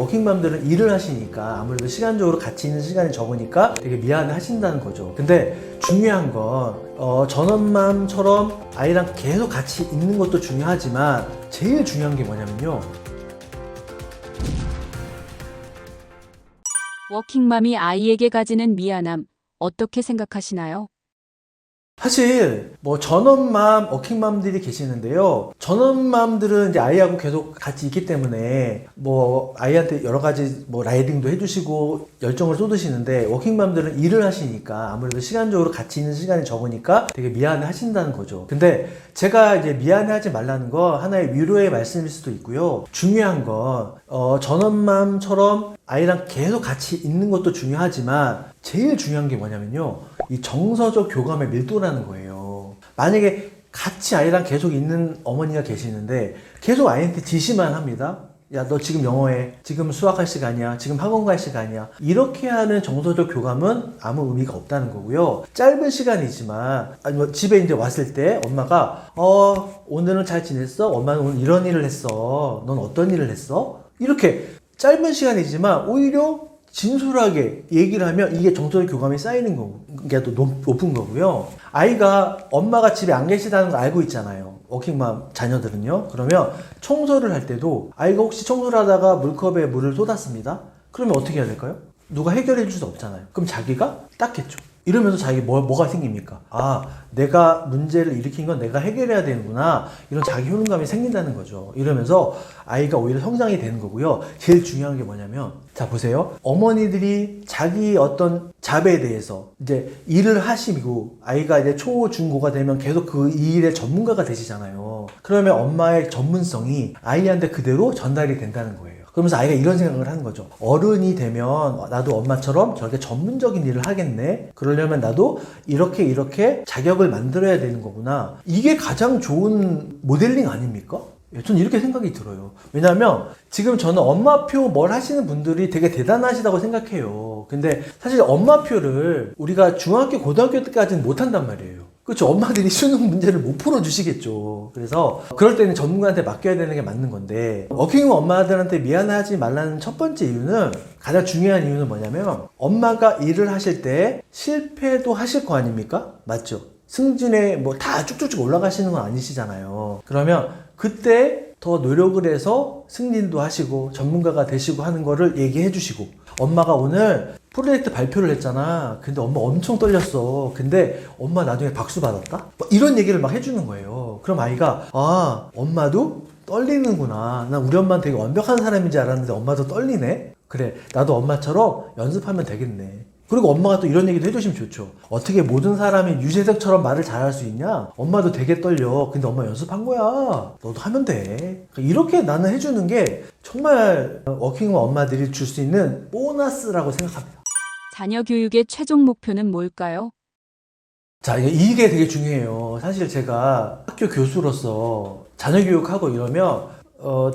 워킹맘들은 일을 하시니까 아무래도 시간적으로 같이 있는 시간이 적으니까 되게 미안해 하신다는 거죠. 근데 중요한 건 전업맘처럼 아이랑 계속 같이 있는 것도 중요하지만 제일 중요한 게 뭐냐면요. 워킹맘이 아이에게 가지는 미안함, 어떻게 생각하시나요? 사실 전업맘, 워킹맘들이 계시는데요. 전업맘들은 이제 아이하고 계속 같이 있기 때문에 아이한테 여러 가지 라이딩도 해주시고 열정을 쏟으시는데, 워킹맘들은 일을 하시니까 아무래도 시간적으로 같이 있는 시간이 적으니까 되게 미안해 하신다는 거죠. 근데 제가 이제 미안해 하지 말라는 거 하나의 위로의 말씀일 수도 있고요. 중요한 건 전업맘처럼 아이랑 계속 같이 있는 것도 중요하지만 제일 중요한 게 뭐냐면요, 이 정서적 교감의 밀도라는 거예요. 만약에 같이 아이랑 계속 있는 어머니가 계시는데 계속 아이한테 지시만 합니다. 야, 너 지금 영어해. 지금 수학할 시간이야. 지금 학원 갈 시간이야. 이렇게 하는 정서적 교감은 아무 의미가 없다는 거고요. 짧은 시간이지만 집에 이제 왔을 때 엄마가 오늘은 잘 지냈어? 엄마는 오늘 이런 일을 했어. 넌 어떤 일을 했어? 이렇게 짧은 시간이지만 오히려 진솔하게 얘기를 하면 이게 정서적 교감이 쌓이는 게 더 높은 거고요. 아이가 엄마가 집에 안 계시다는 걸 알고 있잖아요. 워킹맘 자녀들은요. 그러면 청소를 할 때도 아이가 혹시 청소를 하다가 물컵에 물을 쏟았습니다. 그러면 어떻게 해야 될까요? 누가 해결해 줄 수 없잖아요. 그럼 자기가 닦겠죠. 이러면서 자기 뭐가 생깁니까? 아, 내가 문제를 일으킨 건 내가 해결해야 되는구나. 이런 자기 효능감이 생긴다는 거죠. 이러면서 아이가 오히려 성장이 되는 거고요. 제일 중요한 게 뭐냐면, 자, 보세요. 어머니들이 자기 어떤 잡에 대해서 이제 일을 하시고 아이가 이제 초, 중, 고가 되면 계속 그 일의 전문가가 되시잖아요. 그러면 엄마의 전문성이 아이한테 그대로 전달이 된다는 거예요. 그러면서 아이가 이런 생각을 하는 거죠. 어른이 되면 나도 엄마처럼 저렇게 전문적인 일을 하겠네. 그러려면 나도 이렇게 자격을 만들어야 되는 거구나. 이게 가장 좋은 모델링 아닙니까? 저는 이렇게 생각이 들어요. 왜냐하면 지금 저는 엄마표 뭘 하시는 분들이 되게 대단하시다고 생각해요. 근데 사실 엄마표를 우리가 중학교, 고등학교 때까지는 못한단 말이에요. 그렇죠. 엄마들이 수능 문제를 못 풀어주시겠죠. 그래서 그럴 때는 전문가한테 맡겨야 되는 게 맞는 건데, 워킹맘 엄마들한테 미안하지 말라는 첫 번째 이유는, 가장 중요한 이유는 뭐냐면, 엄마가 일을 하실 때 실패도 하실 거 아닙니까? 맞죠? 승진에 다 쭉쭉쭉 올라가시는 건 아니시잖아요. 그러면 그때 더 노력을 해서 승진도 하시고 전문가가 되시고 하는 거를 얘기해 주시고, 엄마가 오늘 프로젝트 발표를 했잖아. 근데 엄마 엄청 떨렸어. 근데 엄마 나중에 박수 받았다? 이런 얘기를 막 해주는 거예요. 그럼 아이가, 아, 엄마도 떨리는구나. 난 우리 엄마는 되게 완벽한 사람인 줄 알았는데 엄마도 떨리네? 그래, 나도 엄마처럼 연습하면 되겠네. 그리고 엄마가 또 이런 얘기도 해주시면 좋죠. 어떻게 모든 사람이 유재석처럼 말을 잘할 수 있냐? 엄마도 되게 떨려. 근데 엄마 연습한 거야. 너도 하면 돼. 이렇게 나는 해주는 게 정말 워킹맘 엄마들이 줄 수 있는 보너스라고 생각합니다. 자녀 교육의 최종 목표는 뭘까요? 자, 이게 되게 중요해요. 사실 제가 학교 교수로서 자녀 교육하고 이러면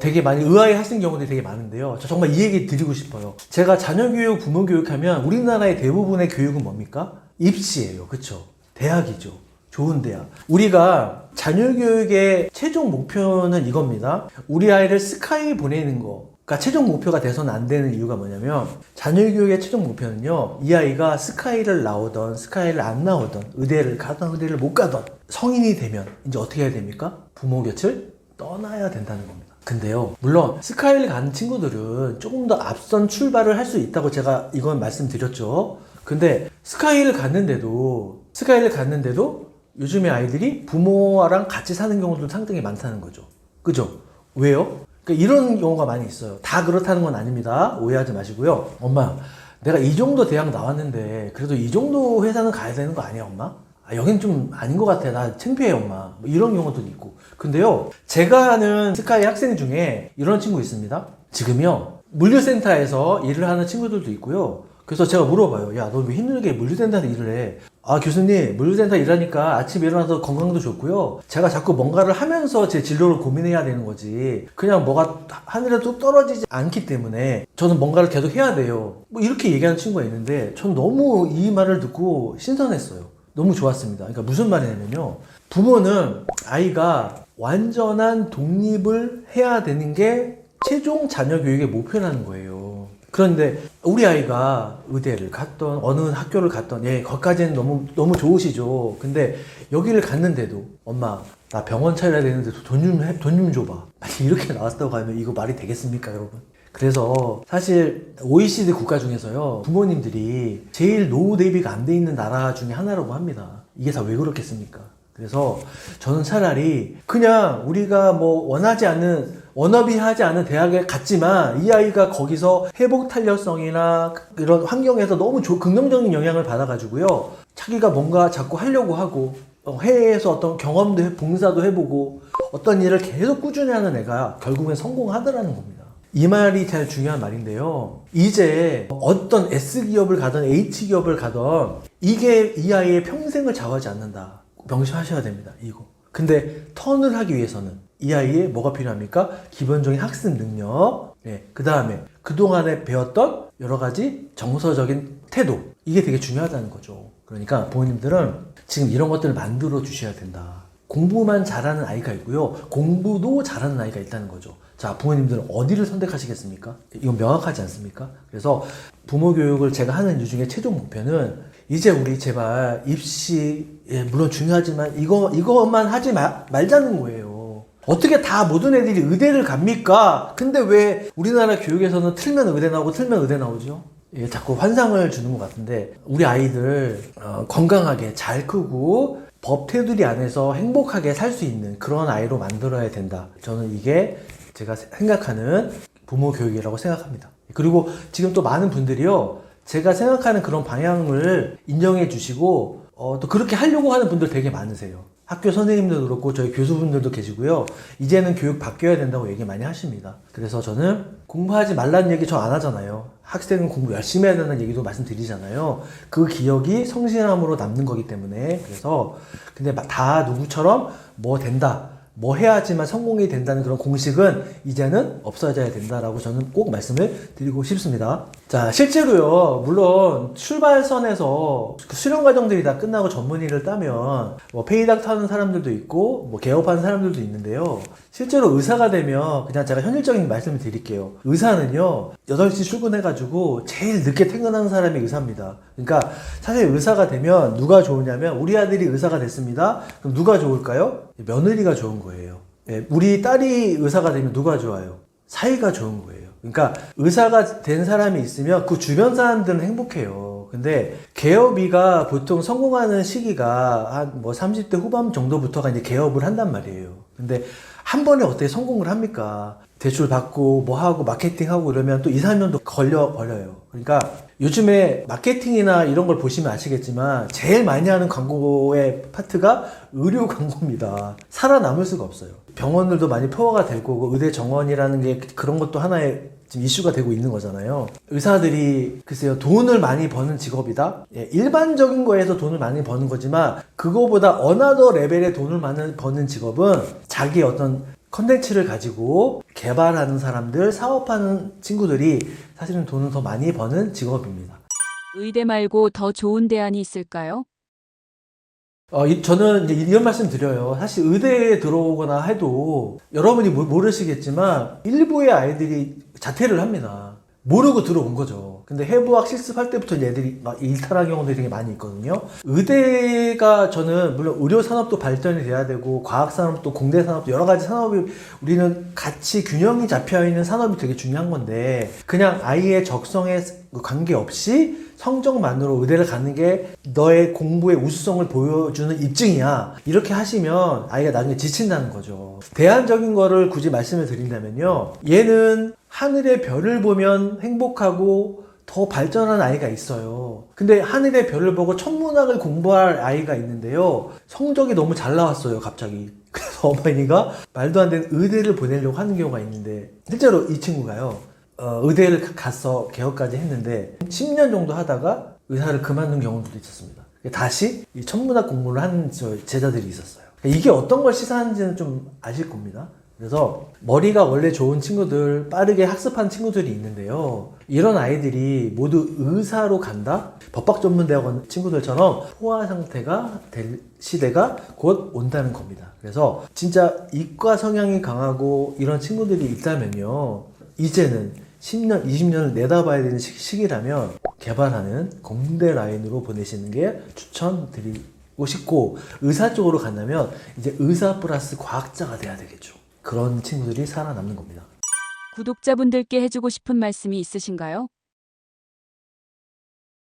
되게 많이 의아해 하시는 경우들이 되게 많은데요. 저 정말 이 얘기 드리고 싶어요. 제가 자녀 교육, 부모 교육하면 우리나라의 대부분의 교육은 뭡니까? 입시예요. 그쵸? 대학이죠. 좋은 대학. 우리가 자녀 교육의 최종 목표는 이겁니다. 우리 아이를 스카이 보내는 거가 최종 목표가 돼서는 안 되는 이유가 뭐냐면, 자녀 교육의 최종 목표는요, 이 아이가 스카이를 나오던 스카이를 안 나오던, 의대를 가던 의대를 못 가던 성인이 되면 이제 어떻게 해야 됩니까? 부모 곁을 떠나야 된다는 겁니다. 근데요, 물론 스카이를 가는 친구들은 조금 더 앞선 출발을 할 수 있다고 제가 이건 말씀드렸죠. 근데 스카이를 갔는데도 요즘에 아이들이 부모랑 같이 사는 경우도 상당히 많다는 거죠. 그죠? 왜요? 그러니까 이런 경우가 많이 있어요. 다 그렇다는 건 아닙니다. 오해하지 마시고요. 엄마, 내가 이 정도 대학 나왔는데 그래도 이 정도 회사는 가야 되는 거 아니야, 엄마? 여긴 좀 아닌 것 같아. 나 창피해, 엄마. 이런 경우도 있고. 근데요, 제가 아는 스카이 학생 중에 이런 친구 있습니다. 지금요, 물류센터에서 일을 하는 친구들도 있고요. 그래서 제가 물어봐요. 야, 너 왜 힘들게 물류센터에서 일을 해? 아, 교수님, 물류센터 일하니까 아침에 일어나서 건강도 좋고요. 제가 자꾸 뭔가를 하면서 제 진로를 고민해야 되는 거지. 그냥 뭐가 하늘에 뚝 떨어지지 않기 때문에 저는 뭔가를 계속 해야 돼요. 이렇게 얘기하는 친구가 있는데, 전 너무 이 말을 듣고 신선했어요. 너무 좋았습니다. 그러니까 무슨 말이냐면요, 부모는 아이가 완전한 독립을 해야 되는 게 최종 자녀 교육의 목표라는 거예요. 그런데 우리 아이가 의대를 갔던 어느 학교를 갔던 거기까지는 너무 좋으시죠. 근데 여기를 갔는데도 엄마 나 병원 차려야 되는데 돈 좀 줘봐. 이렇게 나왔다고 하면 이거 말이 되겠습니까, 여러분? 그래서 사실 OECD 국가 중에서요 부모님들이 제일 노후 대비가 안 돼 있는 나라 중에 하나라고 합니다. 이게 다 왜 그렇겠습니까? 그래서 저는 차라리 그냥 우리가 뭐 워너비 하지 않은 대학에 갔지만 이 아이가 거기서 회복 탄력성이나 이런 환경에서 너무 긍정적인 영향을 받아가지고요 자기가 뭔가 자꾸 하려고 하고 해외에서 어떤 경험도 봉사도 해보고 어떤 일을 계속 꾸준히 하는 애가 결국엔 성공하더라는 겁니다. 이 말이 제일 중요한 말인데요. 이제 어떤 S기업을 가든 H기업을 가든 이게 이 아이의 평생을 좌우하지 않는다. 명심하셔야 됩니다. 이거. 근데 턴을 하기 위해서는 이 아이의 뭐가 필요합니까? 기본적인 학습 능력, 그 다음에 그동안에 배웠던 여러 가지 정서적인 태도, 이게 되게 중요하다는 거죠. 그러니까 부모님들은 지금 이런 것들을 만들어 주셔야 된다. 공부만 잘하는 아이가 있고요. 공부도 잘하는 아이가 있다는 거죠. 자, 부모님들은 어디를 선택하시겠습니까? 이건 명확하지 않습니까? 그래서 부모 교육을 제가 하는 이유 중에 최종 목표는 이제 우리 제발 입시, 물론 중요하지만 이것만 하지 말자는 거예요. 어떻게 다 모든 애들이 의대를 갑니까? 근데 왜 우리나라 교육에서는 틀면 의대 나오고 틀면 의대 나오죠? 자꾸 환상을 주는 것 같은데 우리 아이들 건강하게 잘 크고 법 테두리 안에서 행복하게 살 수 있는 그런 아이로 만들어야 된다. 저는 이게 제가 생각하는 부모 교육이라고 생각합니다. 그리고 지금 또 많은 분들이요 제가 생각하는 그런 방향을 인정해 주시고 또 그렇게 하려고 하는 분들 되게 많으세요. 학교 선생님들도 그렇고 저희 교수분들도 계시고요. 이제는 교육 바뀌어야 된다고 얘기 많이 하십니다. 그래서 저는 공부하지 말라는 얘기 저 안 하잖아요. 학생은 공부 열심히 해야 된다는 얘기도 말씀드리잖아요. 그 기억이 성실함으로 남는 거기 때문에. 그래서 근데 다 누구처럼 뭐 된다, 뭐 해야지만 성공이 된다는 그런 공식은 이제는 없어져야 된다라고 저는 꼭 말씀을 드리고 싶습니다. 자, 실제로요, 물론 출발선에서 그 수련 과정들이 다 끝나고 전문의를 따면 뭐 페이닥터 하는 사람들도 있고 뭐 개업하는 사람들도 있는데요. 실제로 의사가 되면 그냥 제가 현실적인 말씀을 드릴게요. 의사는요 8시 출근해가지고 제일 늦게 퇴근하는 사람이 의사입니다. 그러니까 사실 의사가 되면 누가 좋으냐면 우리 아들이 의사가 됐습니다. 그럼 누가 좋을까요? 며느리가 좋은 거예요. 우리 딸이 의사가 되면 누가 좋아요? 사이가 좋은 거예요. 그러니까 의사가 된 사람이 있으면 그 주변 사람들은 행복해요. 근데 개업이가 보통 성공하는 시기가 한 뭐 30대 후반 정도부터가 이제 개업을 한단 말이에요. 근데 한 번에 어떻게 성공을 합니까? 대출 받고 뭐 하고 마케팅하고 이러면 또 2, 3년도 걸려버려요. 그러니까 요즘에 마케팅이나 이런 걸 보시면 아시겠지만 제일 많이 하는 광고의 파트가 의료 광고입니다. 살아남을 수가 없어요. 병원들도 많이 폐허가 될 거고 의대 정원이라는 게 그런 것도 하나의 지금 이슈가 되고 있는 거잖아요. 의사들이 글쎄요 돈을 많이 버는 직업이다. 일반적인 거에서 돈을 많이 버는 거지만 그거보다 어나더 레벨의 돈을 많이 버는 직업은 자기의 어떤 컨텐츠를 가지고 개발하는 사람들, 사업하는 친구들이 사실은 돈을 더 많이 버는 직업입니다. 의대 말고 더 좋은 대안이 있을까요? 저는 이제 이런 말씀 드려요. 사실 의대에 들어오거나 해도 여러분이 모르시겠지만 일부의 아이들이 자퇴를 합니다. 모르고 들어온 거죠. 근데 해부학 실습할 때부터 이제 애들이 막 일탈한 경우들이 되게 많이 있거든요. 의대가 저는 물론 의료 산업도 발전이 돼야 되고 과학 산업도 공대 산업도 여러 가지 산업이 우리는 같이 균형이 잡혀 있는 산업이 되게 중요한 건데 그냥 아이의 적성에 관계없이 성적만으로 의대를 가는 게 너의 공부의 우수성을 보여주는 입증이야. 이렇게 하시면 아이가 나중에 지친다는 거죠. 대안적인 거를 굳이 말씀을 드린다면요. 얘는 하늘의 별을 보면 행복하고 더 발전한 아이가 있어요. 근데 하늘의 별을 보고 천문학을 공부할 아이가 있는데요. 성적이 너무 잘 나왔어요, 갑자기. 그래서 어머니가 말도 안 되는 의대를 보내려고 하는 경우가 있는데 실제로 이 친구가요. 의대를 가서 개업까지 했는데 10년 정도 하다가 의사를 그만둔 경우도 있었습니다. 다시 이 천문학 공부를 하는 제자들이 있었어요. 이게 어떤 걸 시사하는지는 좀 아실 겁니다. 그래서 머리가 원래 좋은 친구들, 빠르게 학습한 친구들이 있는데요. 이런 아이들이 모두 의사로 간다? 법학전문대학원 친구들처럼 포화 상태가 될 시대가 곧 온다는 겁니다. 그래서 진짜 이과 성향이 강하고 이런 친구들이 있다면요. 이제는 10년, 20년을 내다봐야 되는 시기라면 개발하는 공대 라인으로 보내시는 게 추천드리고 싶고, 의사 쪽으로 간다면 이제 의사 플러스 과학자가 돼야 되겠죠. 그런 친구들이 살아남는 겁니다. 구독자분들께 해주고 싶은 말씀이 있으신가요?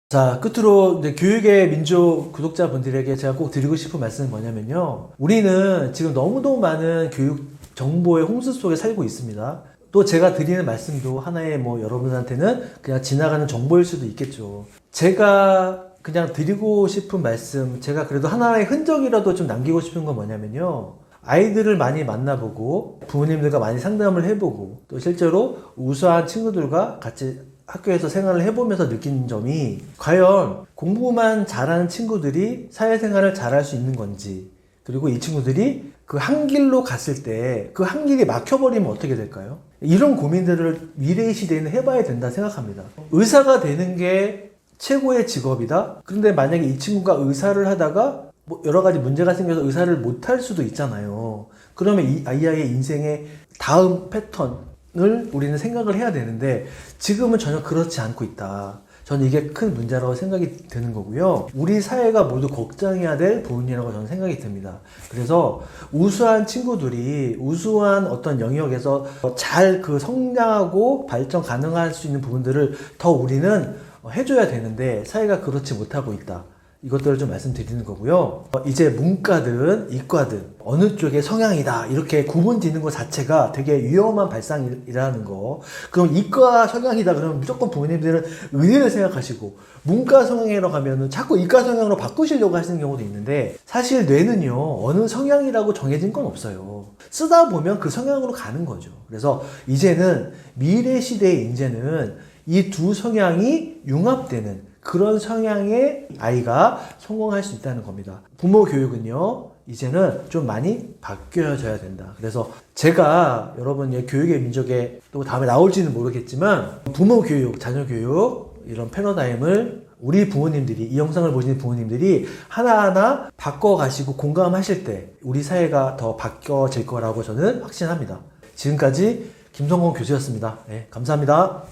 자, 끝으로 이제 교육의 민족 구독자분들에게 제가 꼭 드리고 싶은 말씀은 뭐냐면요. 우리는 지금 너무도 많은 교육 정보의 홍수 속에 살고 있습니다. 또 제가 드리는 말씀도 하나의 뭐 여러분한테는 그냥 지나가는 정보일 수도 있겠죠. 제가 그냥 드리고 싶은 말씀, 제가 그래도 하나의 흔적이라도 좀 남기고 싶은 건 뭐냐면요. 아이들을 많이 만나보고 부모님들과 많이 상담을 해보고 또 실제로 우수한 친구들과 같이 학교에서 생활을 해보면서 느낀 점이 과연 공부만 잘하는 친구들이 사회생활을 잘할 수 있는 건지, 그리고 이 친구들이 그 한 길로 갔을 때 그 한 길이 막혀버리면 어떻게 될까요? 이런 고민들을 미래의 시대에는 해봐야 된다 생각합니다. 의사가 되는 게 최고의 직업이다? 그런데 만약에 이 친구가 의사를 하다가 뭐 여러 가지 문제가 생겨서 의사를 못할 수도 있잖아요. 그러면 이 아이의 인생의 다음 패턴을 우리는 생각을 해야 되는데 지금은 전혀 그렇지 않고 있다. 저는 이게 큰 문제라고 생각이 드는 거고요. 우리 사회가 모두 걱정해야 될 부분이라고 저는 생각이 듭니다. 그래서 우수한 친구들이 우수한 어떤 영역에서 잘 그 성장하고 발전 가능할 수 있는 부분들을 더 우리는 해줘야 되는데 사회가 그렇지 못하고 있다. 이것들을 좀 말씀드리는 거고요. 이제 문과든 이과든 어느 쪽의 성향이다 이렇게 구분 짓는 것 자체가 되게 위험한 발상이라는 거. 그럼 이과 성향이다 그러면 무조건 부모님들은 의대를 생각하시고, 문과 성향으로 가면은 자꾸 이과 성향으로 바꾸시려고 하시는 경우도 있는데, 사실 뇌는요 어느 성향이라고 정해진 건 없어요. 쓰다 보면 그 성향으로 가는 거죠. 그래서 이제는 미래 시대의 인재는 이 두 성향이 융합되는 그런 성향의 아이가 성공할 수 있다는 겁니다. 부모 교육은요, 이제는 좀 많이 바뀌어져야 된다. 그래서 제가 여러분 교육의 민족에 또 다음에 나올지는 모르겠지만, 부모 교육, 자녀 교육, 이런 패러다임을 우리 부모님들이, 이 영상을 보시는 부모님들이 하나하나 바꿔가시고 공감하실 때 우리 사회가 더 바뀌어질 거라고 저는 확신합니다. 지금까지 김성곤 교수였습니다. 네, 감사합니다.